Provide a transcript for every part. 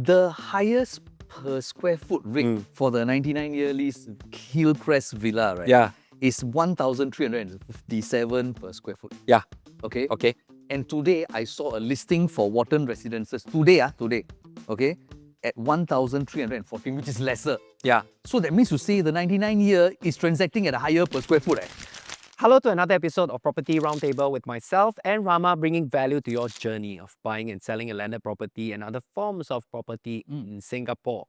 The highest per square foot rate for the 99-year lease Hillrest Villa, right? Yeah. Is 1,357 per square foot. Yeah. Okay. Okay. And today I saw a listing for Wharton Residences today, okay, at 1,314, which is lesser. Yeah. So that means to say the 99-year is transacting at a higher per square foot. Hello to another episode of Property Roundtable with myself and Rama, bringing value to your journey of buying and selling a landed property and other forms of property in Singapore.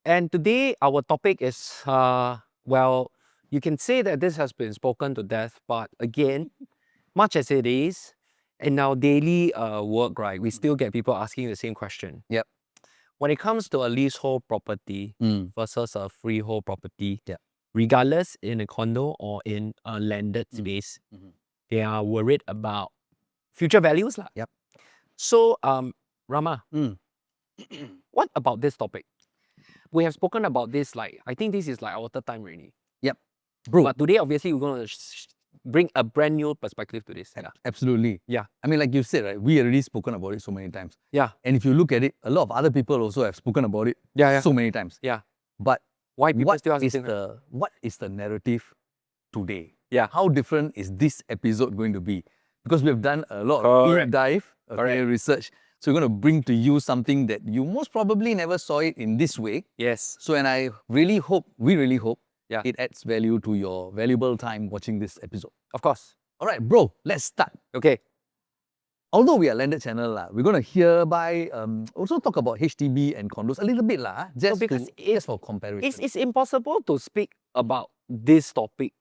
And today our topic is, well, you can say that this has been spoken to death, but again, much as it is, in our daily work, right, we still get people asking the same question. Yep. When it comes to a leasehold property versus a freehold property, Yep. regardless in a condo or in a landed space, they are worried about future values. Yep. So, Rama, what about this topic? We have spoken about this, I think this is our third time already. Yep. Bro. But today, obviously, we're going to bring a brand new perspective to this. Yeah. Absolutely. Yeah. I mean, like you said, right, we already spoken about it so many times. Yeah. And if you look at it, a lot of other people also have spoken about it so many times. Yeah. But why people what still ask what is the narrative today? Yeah. How different is this episode going to be? Because we've done a lot of deep dive, research. So we're going to bring to you something that you most probably never saw it in this way. Yes. So, and we really hope it adds value to your valuable time watching this episode. Of course. All right, bro, let's start. Okay. Although we are landed channel, we're going to hereby also talk about HDB and condos a little bit, just for comparison. It's impossible to speak about this topic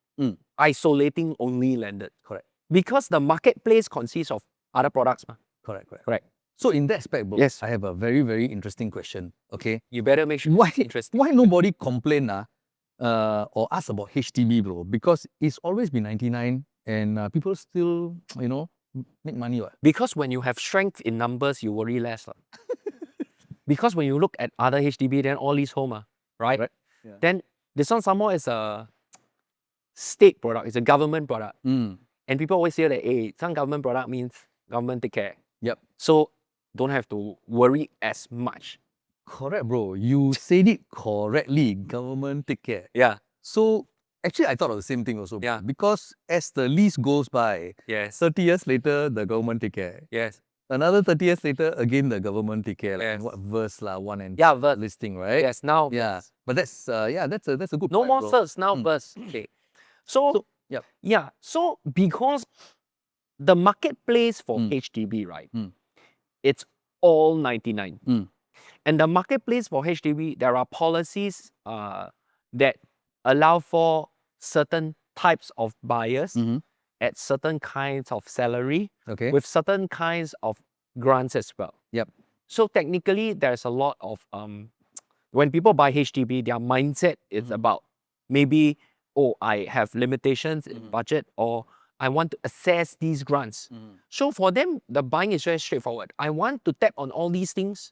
isolating only landed. Correct. Because the marketplace consists of other products. Correct. So in that aspect, bro, yes, I have a very, very interesting question. Okay. You better make sure it's interesting. Why nobody complain or ask about HDB, bro? Because it's always been 99 and people still, make money. Because when you have strength in numbers, you worry less. Because when you look at other HDB, then all leasehold, right? Yeah. Then this one some more is a state product, it's a government product. And people always say that, hey, some government product means government take care. Yep. So don't have to worry as much. Correct, bro. You said it correctly. Government take care. Yeah. So actually, I thought of the same thing also. Yeah. Because as the lease goes by, 30 years later, the government take care. Yes. Another 30 years later, again, the government take care. Yes. What verse, 1 and verse. listing, right? Yes, now. Yeah. But that's a good no point, more bro. verse, now verse. Okay. So because the marketplace for HDB, right? It's all 99. And the marketplace for HDB, there are policies that allow for certain types of buyers at certain kinds of salary with certain kinds of grants as well. Yep. So technically, there's a lot of when people buy HDB, their mindset is about maybe, I have limitations in budget, or I want to access these grants. So for them, the buying is very straightforward. I want to tap on all these things.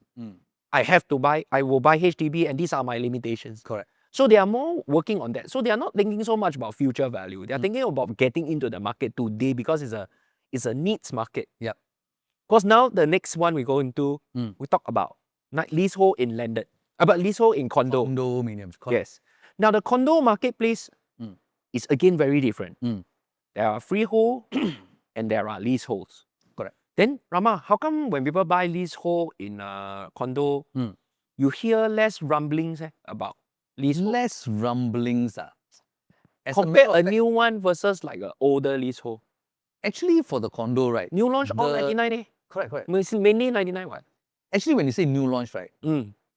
I will buy HDB, and these are my limitations. Correct. So they are more working on that. So they are not thinking so much about future value. They are thinking about getting into the market today because it's a needs market. Yep. Because now the next one we go into, we talk about not leasehold in landed, but leasehold in condo. Condominiums. Yes. Now the condo marketplace is again very different. There are freehold and there are leaseholds. Correct. Then, Rama, how come when people buy leasehold in a condo, you hear less rumblings about leasehold? Less rumblings. Compare a new one versus an older leasehold. Actually, for the condo, right? New launch all 99 eh? Correct. It's mainly 99 what? Actually, when you say new launch, right?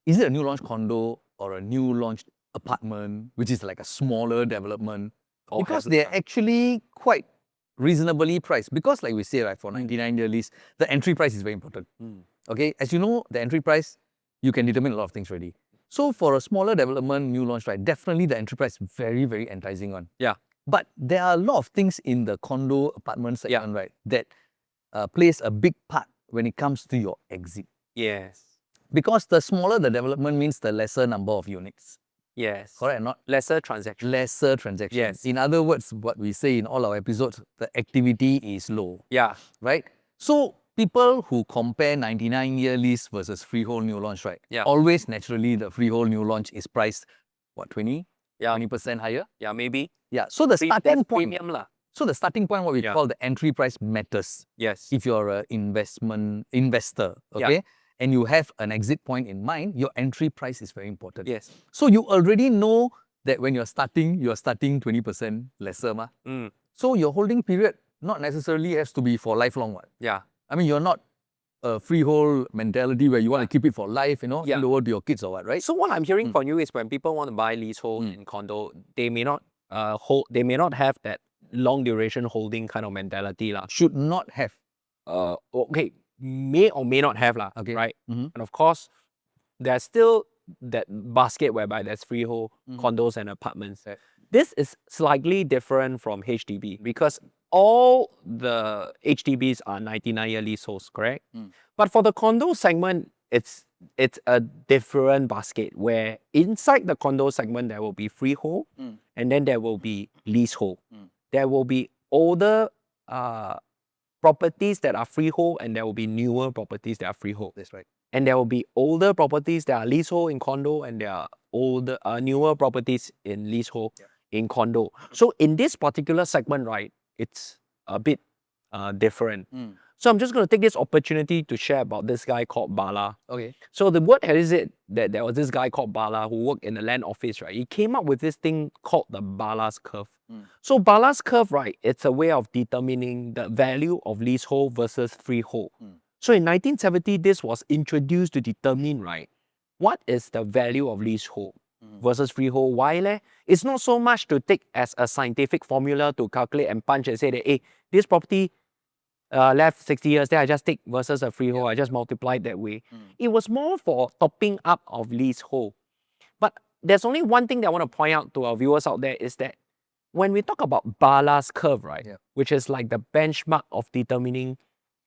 Is it a new launch condo or a new launch apartment, which is like a smaller development? Because they're actually quite reasonably priced. Because like we say, right, for 99-year lease, the entry price is very important. Okay, as you know, the entry price, you can determine a lot of things already. So for a smaller development, new launch, right, definitely the entry price is very, very enticing one. Yeah. But there are a lot of things in the condo apartment segment, right, that plays a big part when it comes to your exit. Yes. Because the smaller the development means the lesser number of units. Yes. Correct or not? Lesser transactions. Lesser transactions. Yes. In other words, what we say in all our episodes, the activity is low. Yeah. Right? So people who compare 99-year lease versus freehold new launch, right? Yeah. Always naturally the freehold new launch is priced, what, 20? Yeah. 20% higher? Yeah, maybe. Yeah. So the starting point, Premium lah. so the starting point, what we Yeah. call the entry price matters. Yes. If you're an investor, okay, and you have an exit point in mind, your entry price is very important. Yes. So you already know that when you're starting 20% lesser, ma. So your holding period not necessarily has to be for lifelong one. Yeah. I mean, you're not a freehold mentality where you want to keep it for life, you know, hand over to your kids or what, right? So what I'm hearing from you is when people want to buy leasehold and condo, they may not have that long duration holding kind of mentality lah. Should not have. Okay, may or may not have lah. Okay. Right. And of course, there's still that basket whereby there's freehold condos and apartments. Right. This is slightly different from HDB because all the HDBs are 99-year leaseholds, correct? But for the condo segment, it's a different basket where inside the condo segment there will be freehold and then there will be leasehold. There will be older properties that are freehold and there will be newer properties that are freehold. That's right. And there will be older properties that are leasehold in condo and there are older newer properties in leasehold in condo. So in this particular segment, right, it's a bit different. So I'm just going to take this opportunity to share about this guy called Bala. Okay. So the word has it that there was this guy called Bala who worked in the land office, right? He came up with this thing called the Bala's curve. So Bala's curve, right, it's a way of determining the value of leasehold versus freehold. So in 1970, this was introduced to determine, right, what is the value of leasehold versus freehold. Why leh? It's not so much to take as a scientific formula to calculate and punch and say that, hey, this property left 60 years, then I just take versus a freehold, I just multiply that way. It was more for topping up of leasehold. But there's only one thing that I want to point out to our viewers out there is that when we talk about Bala's curve, right, which is like the benchmark of determining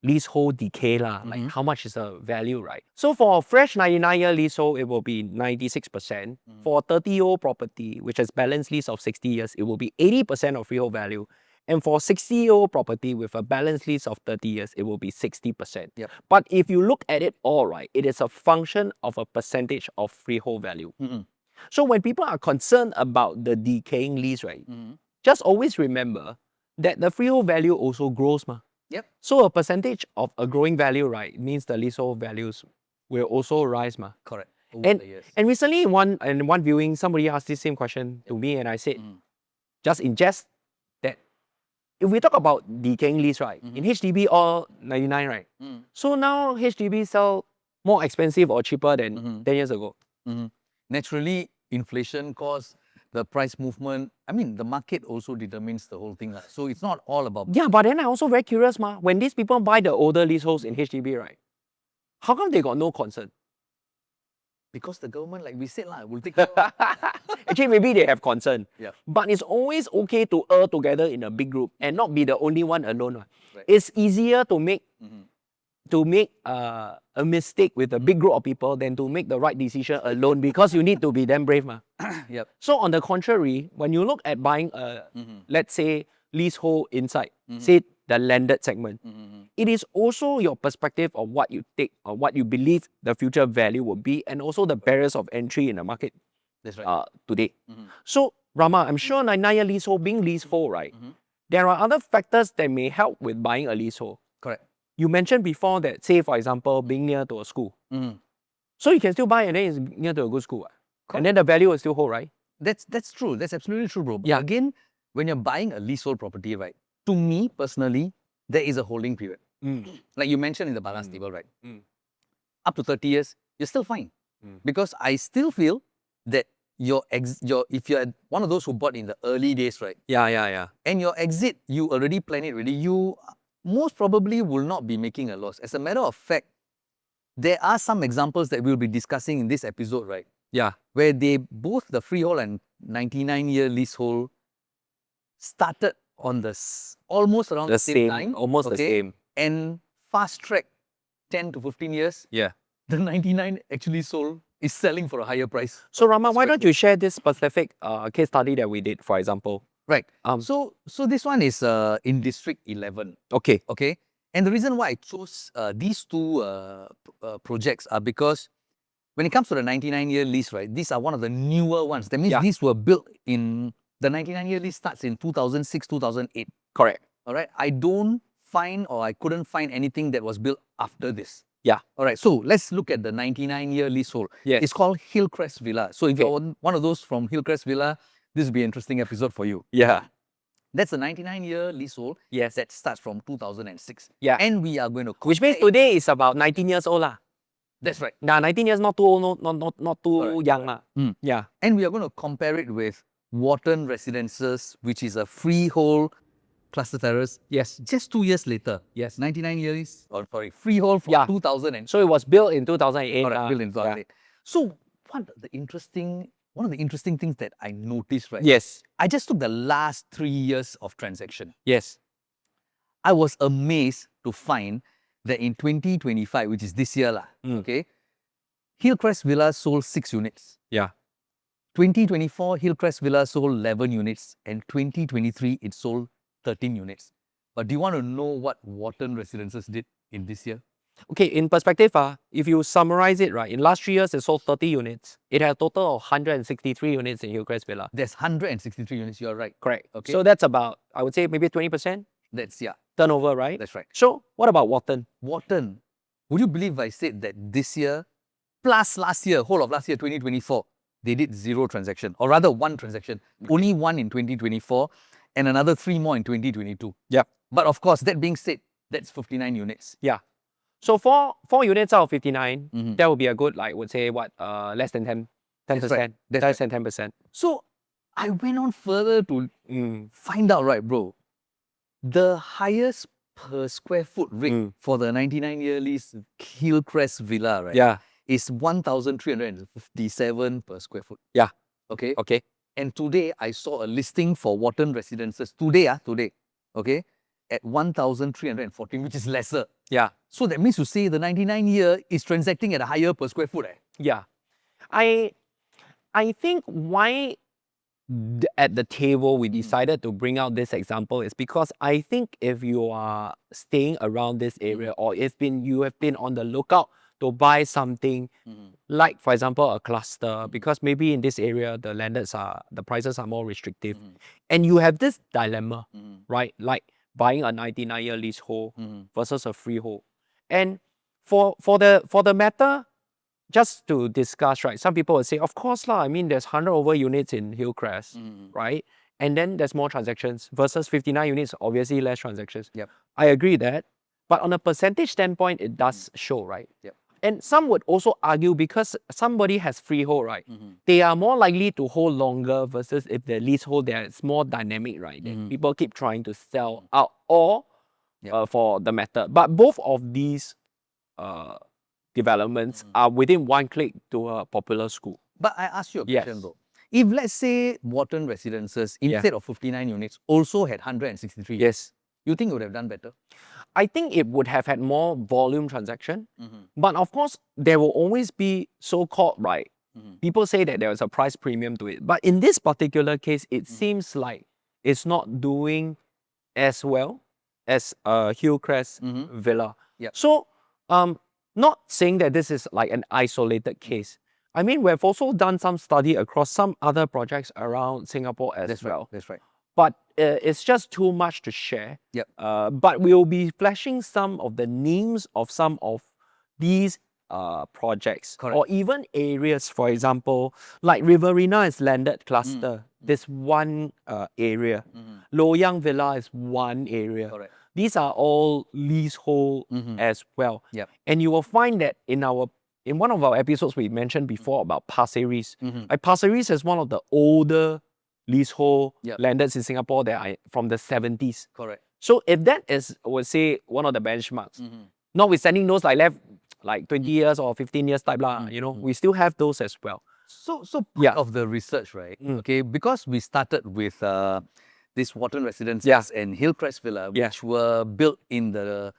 leasehold decay lah, like how much is the value, right? So for a fresh 99-year leasehold, it will be 96%. For a 30-year-old property, which has balance lease of 60 years, it will be 80% of freehold value. And for 60-year-old property with a balance lease of 30 years, it will be 60%. But if you look at it all, right, it is a function of a percentage of freehold value. So when people are concerned about the decaying lease, right, just always remember that the freehold value also grows, ma. So a percentage of a growing value, right, means the leasehold values will also rise, ma. Correct. And recently in one viewing, somebody asked this same question to me, and I said, just in jest, that if we talk about decaying lease, right, in HDB all 99, right? So now HDB sell more expensive or cheaper than 10 years ago. Naturally, inflation caused the price movement. I mean, the market also determines the whole thing. So it's not all about... Yeah, but then I'm also very curious, ma. When these people buy the older leaseholds in HDB, right, how come they got no concern? Because the government, like we said, will take care of... Actually, maybe they have concern. Yeah. But it's always okay to err together in a big group and not be the only one alone. Right. It's easier to make a mistake with a big group of people than to make the right decision alone because you need to be damn brave. So on the contrary, when you look at buying a, let's say, leasehold inside, say the landed segment, it is also your perspective of what you take or what you believe the future value will be and also the barriers of entry in the market. That's right. Today. So Rama, I'm sure 99-year leasehold being leasehold, right? There are other factors that may help with buying a leasehold. Correct. You mentioned before that, say for example, being near to a school. So you can still buy and then it's near to a good school. And then the value will still hold, right? That's true. That's absolutely true, bro. But Yeah. again, when you're buying a leasehold property, right, to me personally, there is a holding period. Like you mentioned in the balance table, right? Up to 30 years, you're still fine. Because I still feel that if you're one of those who bought in the early days, right? Yeah. And your exit, you already plan it already, you most probably will not be making a loss. As a matter of fact, there are some examples that we'll be discussing in this episode, right? Yeah. Where both the freehold and 99-year leasehold started on almost around the same time. Almost the same. And fast track 10 to 15 years, Yeah. the 99 actually is selling for a higher price. So Rama, why don't you share this specific case study that we did, for example? Right. So this one is in District 11. Okay. Okay. And the reason why I chose these two projects are because when it comes to the 99-year lease, right, these are one of the newer ones. That means these were built in, the 99-year lease starts in 2006, 2008. Correct. All right. I don't find, or I couldn't find anything that was built after this. Yeah. All right. So let's look at the 99-year leasehold. Yes. It's called Hillrest Villa. So if you're one of those from Hillrest Villa, this will be an interesting episode for you. Yeah. That's a 99-year leasehold. Yes. That starts from 2006. Yeah. And we are going to Which means today is about 19 years old lah. That's right. Nah, 19 years not too old, not too young lah. Yeah. And we are going to compare it with Wharton Residences, which is a freehold cluster terrace. Yes. Just 2 years later. Yes. 99 years, or sorry, freehold from 2000. So it was built in 2008. Built in 2008. So one of the interesting things that I noticed, right? Yes. I just took the last 3 years of transaction. Yes. I was amazed to find that in 2025, which is this year, okay, Hillrest Villa sold 6 units. Yeah. 2024, Hillrest Villa sold 11 units, and 2023, it sold 13 units. But do you want to know what Wharton Residences did in this year? Okay, in perspective, if you summarize it, right, in last 3 years, it sold 30 units. It had a total of 163 units in Hillrest Villa. There's 163 units, you're right. Correct. Okay. So that's about, I would say, maybe 20%? That's, turnover, right? That's right. So what about Wharton? Wharton, would you believe I said that this year, plus last year, whole of last year, 2024, they did 0 transaction, or rather 1 transaction. Only 1 in 2024, and another 3 more in 2022. Yeah. But of course, that being said, that's 59 units. Yeah. So 4 units out of 59, that would be a good, like, would say, what, less than 10%. That's right. Less than 10%. So I went on further to find out, right, bro, the highest per square foot rate for the 99-year lease Hillrest Villa, right? Yeah. Is 1,357 per square foot. Yeah. Okay. Okay. And today I saw a listing for Wharton Residences today, okay, at 1,314, which is lesser. Yeah. So that means to say the 99-year is transacting at a higher per square foot. Yeah. I think why at the table we decided to bring out this example is because I think if you are staying around this area, or if you have been on the lookout to buy something like, for example, a cluster, because maybe in this area the prices are more restrictive, and you have this dilemma, right? Like buying a 99-year leasehold versus a freehold. And for the matter, just to discuss, right? Some people would say, of course lah, I mean, there's 100 over units in Hillcrest, right? And then there's more transactions versus 59 units, obviously less transactions. Yep. I agree that. But on a percentage standpoint, it does show, right? Yep. And some would also argue because somebody has freehold, right? They are more likely to hold longer versus if the leasehold, it's more dynamic, right? Then people keep trying to sell out or for the matter. But both of these developments are within 1 click to a popular school. But I ask you a question though. If let's say Wharton Residences, instead of 59 units, also had 163 units, Yes. you think it would have done better? I think it would have had more volume transaction. But of course, there will always be so-called, right? People say that there is a price premium to it. But in this particular case, it seems like it's not doing as well as Hillrest Villa. Yep. So, not saying that this is like an isolated case. I mean, we've also done some study across some other projects around Singapore as well. That's right. But it's just too much to share. Yep. But we'll be flashing some of the names of some of these projects. Correct. Or even areas, for example, like Riverina is landed cluster. This one area. Loyang Villa is one area. Correct. These are all leasehold as well. Yep. And you will find that in one of our episodes we mentioned before about Pasir Ris. Like Pasir Ris is one of the older leasehold landed in Singapore that are from the 70s. Correct. So if that is, I would say, one of the benchmarks, notwithstanding those like 20 years or 15 years type we still have those as well. So part of the research, right? Okay, because we started with this Wharton Residences and Hillrest Villa, which were built in the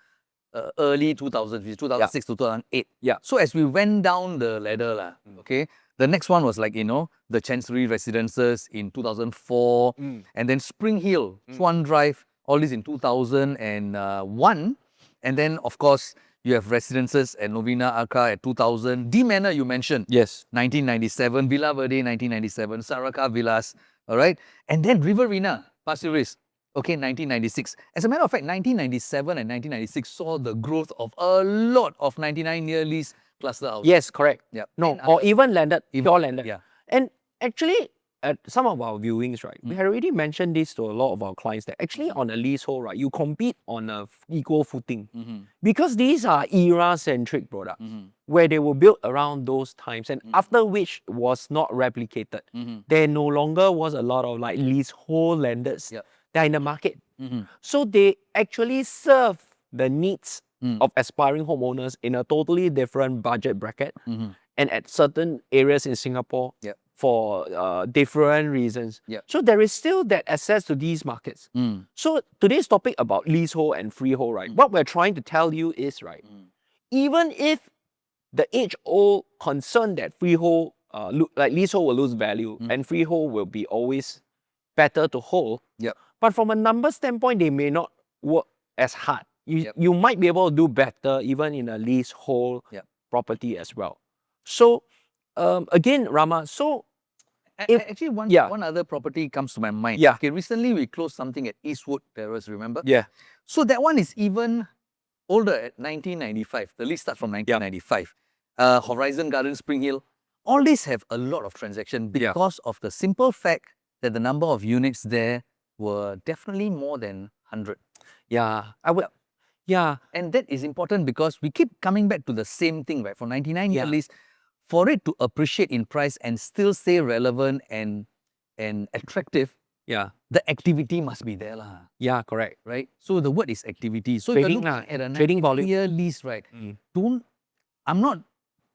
early 2000s, 2006 to 2008. Yeah. So as we went down the ladder, okay, the next one was like, the Chancery Residences in 2004, and then Spring Hill, Chuan Drive, all this in 2001. And then, of course, you have residences at Novena Arca at 2000. D Manor, you mentioned. Yes. 1997. Villa Verde, 1997. Saraka Villas, all right? And then Riverina, Pasir Ris, okay, 1996. As a matter of fact, 1997 and 1996 saw the growth of a lot of 99-year lease cluster houses. Yes, correct. Yeah. No, And or other- even landed, Even- pure landed. Yeah. And actually, at some of our viewings, right, we had already mentioned this to a lot of our clients that actually on a leasehold, right, you compete on a equal footing because these are era-centric products where they were built around those times and after which was not replicated. There no longer was a lot of like leasehold landers that are in the market. So they actually serve the needs of aspiring homeowners in a totally different budget bracket and at certain areas in Singapore for different reasons. So there is still that access to these markets. So today's topic about leasehold and freehold, right? What we're trying to tell you is, right, even if the age-old concern that freehold, like leasehold will lose value and freehold will be always better to hold, but from a number standpoint, they may not work as hard. You might be able to do better even in a leasehold property as well. So again, Rama, so actually, one other property comes to my mind. Okay, recently we closed something at Eastwood Terrace, remember? Yeah. So that one is even older at 1995. The lease starts from 1995. Horizon Garden, Spring Hill. All these have a lot of transaction because of the simple fact that the number of units there were definitely more than 100. Yeah, I would. Yeah. And that is important because we keep coming back to the same thing, right? For 99-year lease, for it to appreciate in price and still stay relevant and attractive, the activity must be there. Yeah, correct. Right? So the word is activity. So Trading, if you're looking at a trading volume. 99-year lease, right? I'm not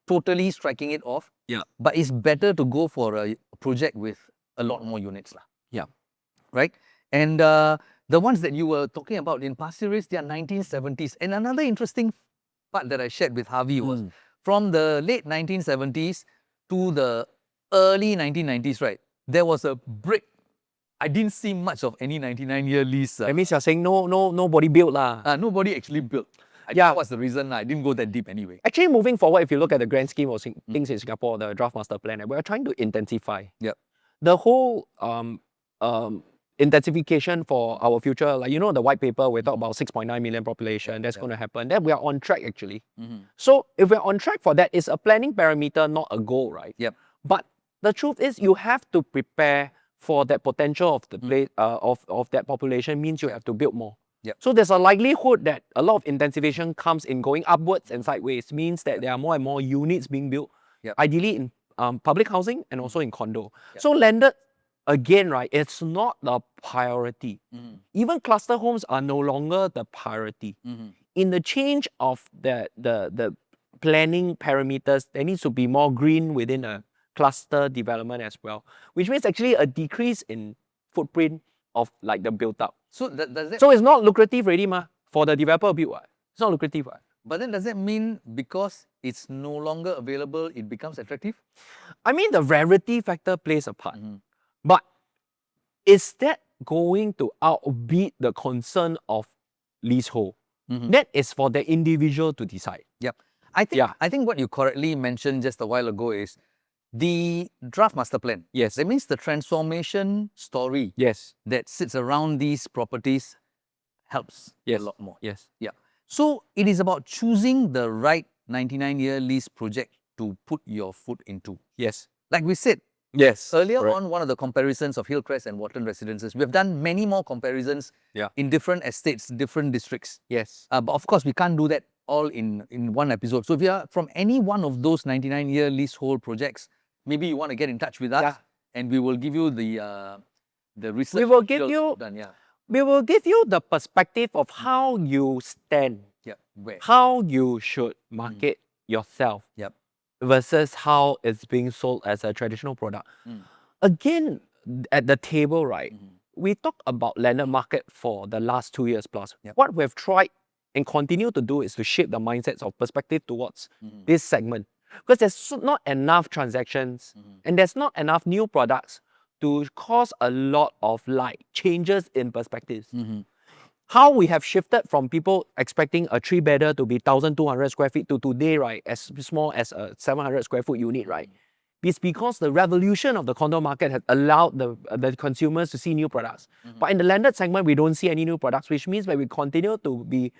totally striking it off, but it's better to go for a project with a lot more units. Right? And the ones that you were talking about in Pasir Ris, they are 1970s. And another interesting part that I shared with Harvey was from the late 1970s to the early 1990s, right? There was a break. I didn't see much of any 99-year lease. That means you're saying nobody built lah. Nobody actually built. That was the reason. I didn't go that deep anyway. Actually, moving forward, if you look at the grand scheme of things in Singapore, the draft master plan, we're trying to intensify. The whole intensification for our future, like you know the white paper, we talk about 6.9 million population, that's going to happen. Then we are on track actually. So if we're on track for that, it's a planning parameter, not a goal, right? But the truth is you have to prepare for that potential of the place of that population means you have to build more. So there's a likelihood that a lot of intensification comes in going upwards and sideways, means that there are more and more units being built, ideally in public housing and also in condo. So landed, again, right, it's not the priority. Even cluster homes are no longer the priority. In the change of the planning parameters, there needs to be more green within a cluster development as well, which means actually a decrease in footprint of like the built up. So does that? So it's not lucrative already, for the developer build. It's not lucrative. But then does that mean because it's no longer available, it becomes attractive? I mean, the rarity factor plays a part. But is that going to outbeat the concern of leasehold? That is for the individual to decide. I think what you correctly mentioned just a while ago is the draft master plan. That means the transformation story that sits around these properties helps a lot more. So it is about choosing the right 99-year lease project to put your foot into. Like we said earlier on, one of the comparisons of Hillcrest and Wharton residences, we have done many more comparisons in different estates, different districts. But of course, we can't do that all in one episode. So if you are from any one of those 99-year leasehold projects, maybe you want to get in touch with us and we will give you the research. We will give you done, we will give you the perspective of how you stand, how you should market yourself versus how it's being sold as a traditional product. Again, at the table, right, we talk about landed market for the last 2 years plus. What we've tried and continue to do is to shape the mindsets of perspective towards this segment. Because there's not enough transactions and there's not enough new products to cause a lot of like changes in perspectives. how we have shifted from people expecting a 3-bedder to be 1,200 square feet to today, right, as small as a 700 square foot unit, right? It's because the revolution of the condo market has allowed the consumers to see new products. But in the landed segment, we don't see any new products, which means that we continue to be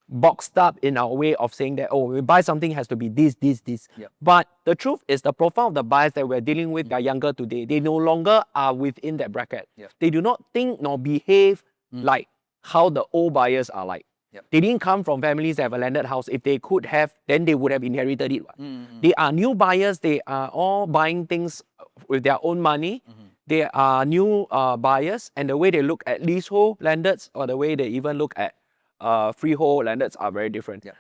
boxed up in our way of saying that, oh, we buy something has to be this. Yep. But the truth is the profile of the buyers that we're dealing with are younger today. They no longer are within that bracket. Yep. They do not think nor behave like how the old buyers are like. Yep. They didn't come from families that have a landed house. If they could have, then they would have inherited it. They are new buyers. They are all buying things with their own money. They are new buyers, and the way they look at leasehold landeds or the way they even look at freehold landeds are very different. Yeah.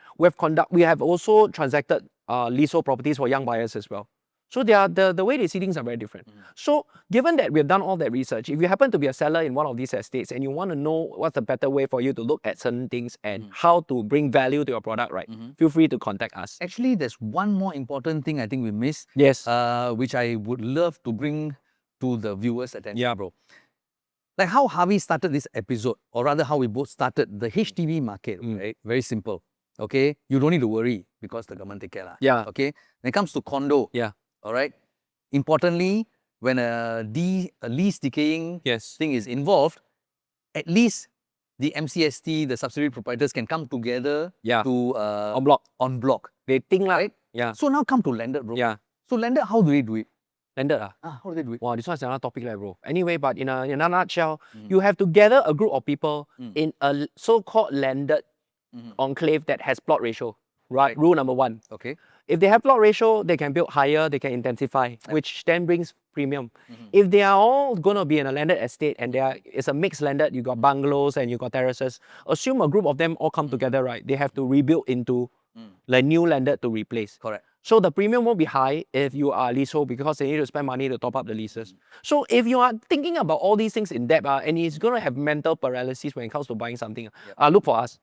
We have also transacted leasehold properties for young buyers as well. So they are the way they see things are very different. So given that we've done all that research, if you happen to be a seller in one of these estates and you want to know what's a better way for you to look at certain things and how to bring value to your product, right? Feel free to contact us. Actually, there's one more important thing I think we missed. Yes. Which I would love to bring to the viewers' attention. Yeah, bro. Like how Harvey started this episode, or rather how we both started the HDB market, right? Very simple. Okay, you don't need to worry because the government take care lah. Yeah. Okay, when it comes to condo, Yeah. all right. Importantly, when a lease decaying thing is involved, at least the MCST, the subsidiary proprietors, can come together to on block. They think like, right? Yeah. So now come to landed, bro. Yeah. So landed, how do they do it? Landed How do they do it? Wow, this one's another topic, like, bro. Anyway, but in a nutshell, you have to gather a group of people in a so-called landed enclave that has plot ratio. Right. Rule number 1. Okay. If they have plot ratio, they can build higher, they can intensify, which then brings premium. If they are all going to be in a landed estate and it's a mixed landed, you got bungalows and you got terraces, assume a group of them all come together, right? They have to rebuild into like new landed to replace. Correct. So the premium won't be high if you are leasehold because they need to spend money to top up the leases. So if you are thinking about all these things in depth and it's going to have mental paralysis when it comes to buying something, look for us.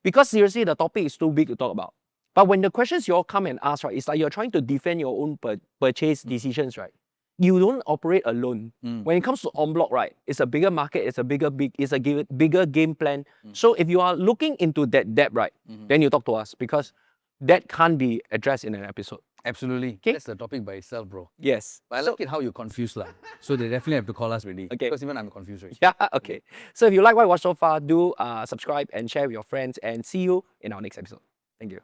Because seriously, the topic is too big to talk about. But when the questions you all come and ask, right, it's like you're trying to defend your own purchase decisions, right? You don't operate alone. When it comes to en bloc, right, it's a bigger market, it's a bigger game plan. So if you are looking into that depth, right, then you talk to us because that can't be addressed in an episode. Absolutely. Okay. That's the topic by itself, bro. Yes. But I like it how you're confused, lah. So they definitely have to call us really. Okay. Because even I'm confused right. Yeah, okay. So if you like what you watched so far, do subscribe and share with your friends and see you in our next episode. Thank you.